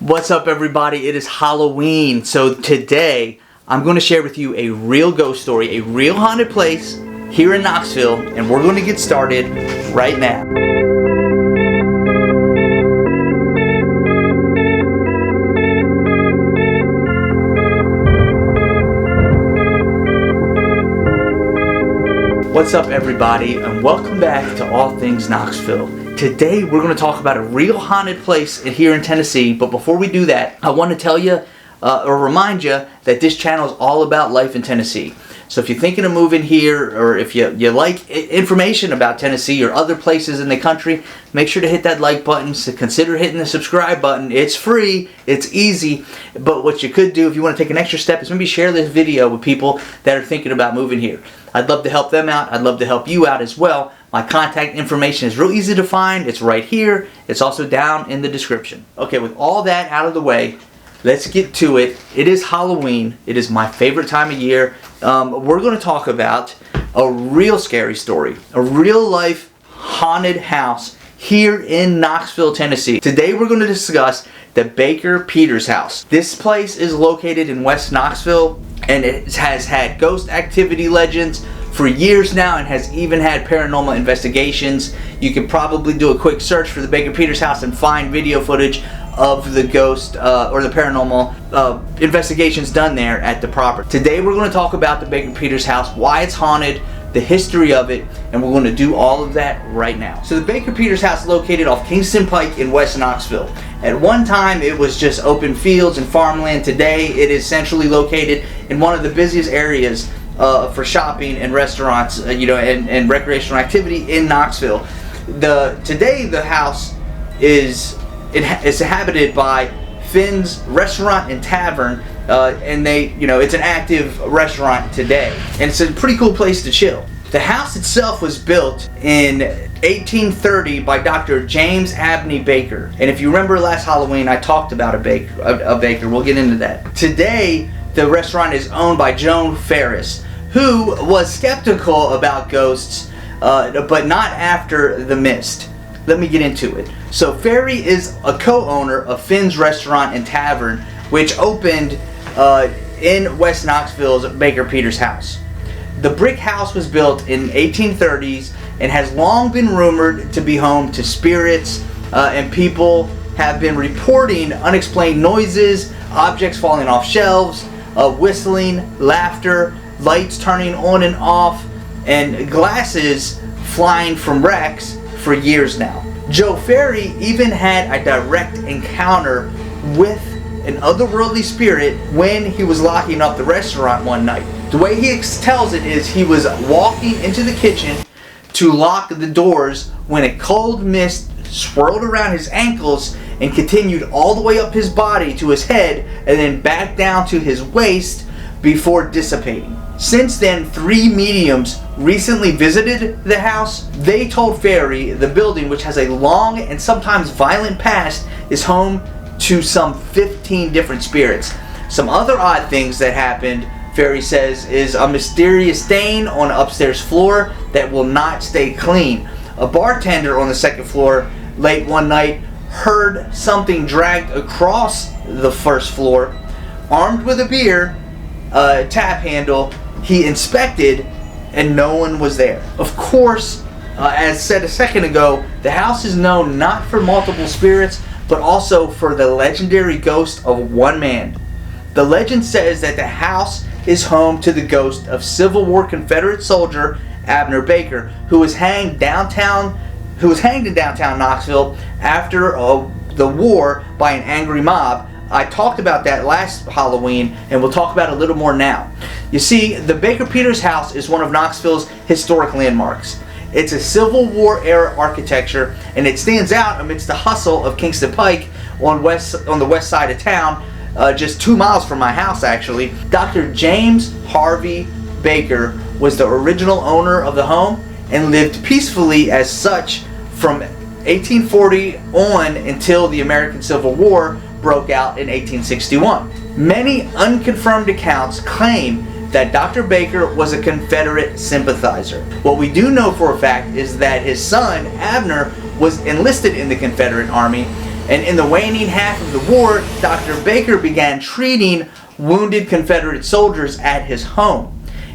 What's up, everybody? It is Halloween. So today I'm going to share with you a real ghost story, a real haunted place here in Knoxville, and we're going to get started right now. What's up, everybody, and welcome back to All Things Knoxville. Today we're going to talk about a real haunted place here in Tennessee, but before we do that, I want to tell you or remind you that this channel is all about life in Tennessee. So if you're thinking of moving here, or if you like information about Tennessee or other places in the country, make sure to hit that like button. So consider hitting the subscribe button. It's free, it's easy, but what you could do if you want to take an extra step is maybe share this video with people that are thinking about moving here. I'd love to help them out. I'd love to help you out as well. My contact information is real easy to find. It's right here. It's also down in the description. Okay, with all that out of the way, let's get to it. It is Halloween. It is my favorite time of year. We're going to talk about a real scary story, a real life haunted house here in Knoxville, Tennessee. Today we're going to discuss the Baker Peters house. This place is located in West Knoxville, and it has had ghost activity legends for years now, and has even had paranormal investigations. You could probably do a quick search for the Baker Peters house and find video footage of the ghost or the paranormal investigations done there at the property. Today we're going to talk about the Baker Peters house, why it's haunted, the history of it, and we're going to do all of that right now. So the Baker Peters house is located off Kingston Pike in West Knoxville. At one time it was just open fields and farmland. Today it is centrally located in one of the busiest areas for shopping and restaurants, and recreational activity in Knoxville. Today the house is inhabited by Finn's Restaurant and Tavern, and it's an active restaurant today, and it's a pretty cool place to chill. The house itself was built in 1830 by Dr. James Abney Baker, and if you remember last Halloween I talked about a baker. We'll get into that. Today the restaurant is owned by Joan Ferris, who was skeptical about ghosts, but not after the mist. Let me get into it. So Ferry is a co-owner of Finn's Restaurant and Tavern, which opened in West Knoxville's Baker Peters house. The brick house was built in 1830s and has long been rumored to be home to spirits, and people have been reporting unexplained noises, objects falling off shelves, whistling, laughter, lights turning on and off, and glasses flying from wrecks for years now. Joe Ferry even had a direct encounter with an otherworldly spirit when he was locking up the restaurant one night. The way he tells it is he was walking into the kitchen to lock the doors when a cold mist swirled around his ankles and continued all the way up his body to his head and then back down to his waist before dissipating. Since then, 3 mediums recently visited the house. They told Ferry the building, which has a long and sometimes violent past, is home to some 15 different spirits. Some other odd things that happened, Ferry says, is a mysterious stain on the upstairs floor that will not stay clean. A bartender on the second floor late one night heard something dragged across the first floor. Armed with a beer tap handle, he inspected, and no one was there. Of course, as said a second ago, the house is known not for multiple spirits, but also for the legendary ghost of one man. The legend says that the house is home to the ghost of Civil War Confederate soldier Abner Baker, who was hanged in downtown Knoxville after the war by an angry mob. I talked about that last Halloween, and we'll talk about it a little more now. You see, the Baker Peters house is one of Knoxville's historic landmarks. It's a Civil War era architecture, and it stands out amidst the hustle of Kingston Pike on the west side of town, just 2 miles from my house actually. Dr. James Harvey Baker was the original owner of the home and lived peacefully as such from 1840 on until the American Civil War broke out in 1861. Many unconfirmed accounts claim that Dr. Baker was a Confederate sympathizer. What we do know for a fact is that his son, Abner, was enlisted in the Confederate Army And in the waning half of the war, Dr. Baker began treating wounded Confederate soldiers at his home.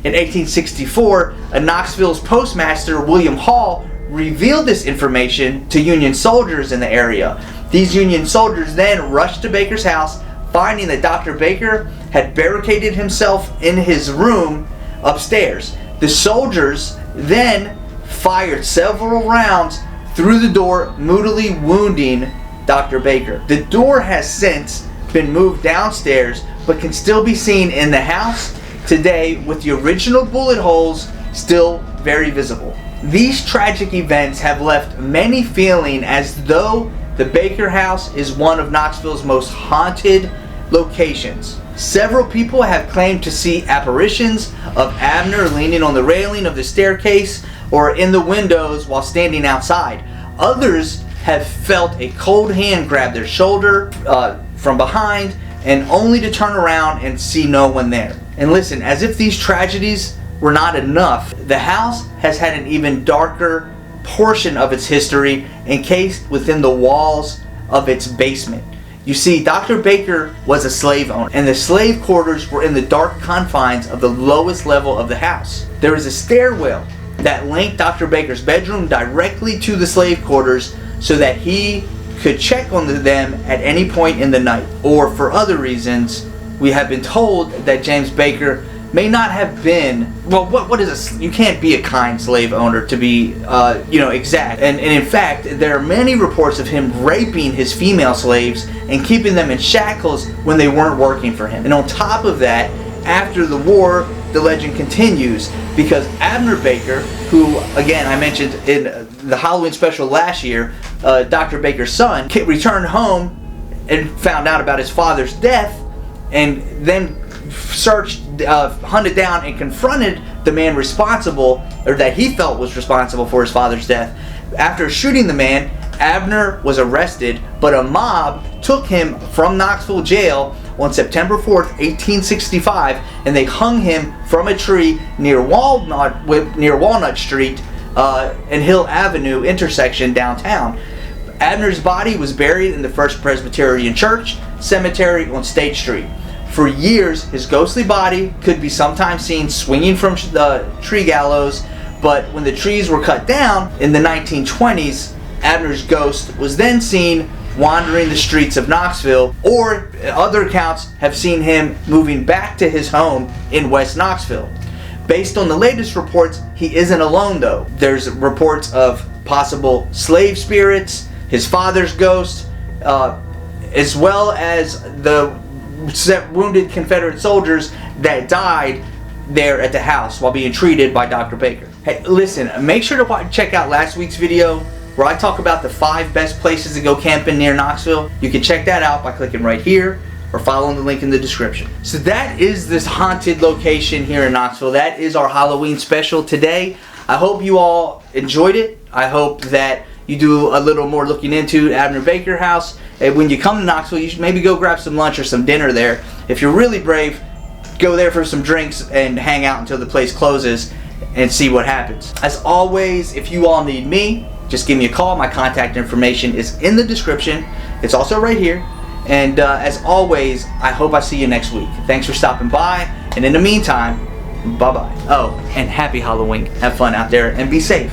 In 1864, Knoxville's postmaster, William Hall, revealed this information to Union soldiers in the area. These Union soldiers then rushed to Baker's house, finding that Dr. Baker had barricaded himself in his room upstairs. The soldiers then fired several rounds through the door, moodily wounding Dr. Baker. The door has since been moved downstairs, but can still be seen in the house today, with the original bullet holes still very visible. These tragic events have left many feeling as though the Baker house is one of Knoxville's most haunted locations. Several people have claimed to see apparitions of Abner leaning on the railing of the staircase or in the windows while standing outside. Others have felt a cold hand grab their shoulder from behind, and only to turn around and see no one there. And listen, as if these tragedies were not enough, the house has had an even darker portion of its history encased within the walls of its basement. You see, Dr. Baker was a slave owner, and the slave quarters were in the dark confines of the lowest level of the house. There is a stairwell that linked Dr. Baker's bedroom directly to the slave quarters so that he could check on them at any point in the night. Or for other reasons, we have been told that James Baker may not have been, well, what is you can't be a kind slave owner to be, exact. And in fact, there are many reports of him raping his female slaves and keeping them in shackles when they weren't working for him. And on top of that, after the war, the legend continues because Abner Baker, who again I mentioned in the Halloween special last year, Dr. Baker's son, returned home and found out about his father's death, and then hunted down and confronted the man responsible, or that he felt was responsible for his father's death. After shooting the man, Abner was arrested, but a mob took him from Knoxville jail on September 4th, 1865, and they hung him from a tree near Walnut Street and Hill Avenue intersection downtown. Abner's body was buried in the First Presbyterian Church Cemetery on State Street. For years, his ghostly body could be sometimes seen swinging from the tree gallows, but when the trees were cut down in the 1920s, Abner's ghost was then seen wandering the streets of Knoxville, or other accounts have seen him moving back to his home in West Knoxville. Based on the latest reports, he isn't alone though. There's reports of possible slave spirits, his father's ghost, as well as the wounded Confederate soldiers that died there at the house while being treated by Dr. Baker. Hey, listen, make sure to check out last week's video where I talk about the 5 best places to go camping near Knoxville. You can check that out by clicking right here or following the link in the description. So that is this haunted location here in Knoxville. That is our Halloween special today. I hope you all enjoyed it. I hope that you do a little more looking into Abner Baker House. And when you come to Knoxville, you should maybe go grab some lunch or some dinner there. If you're really brave, go there for some drinks and hang out until the place closes and see what happens. As always, if you all need me, just give me a call. My contact information is in the description. It's also right here. And as always, I hope I see you next week. Thanks for stopping by. And in the meantime, bye-bye. Oh, and happy Halloween. Have fun out there and be safe.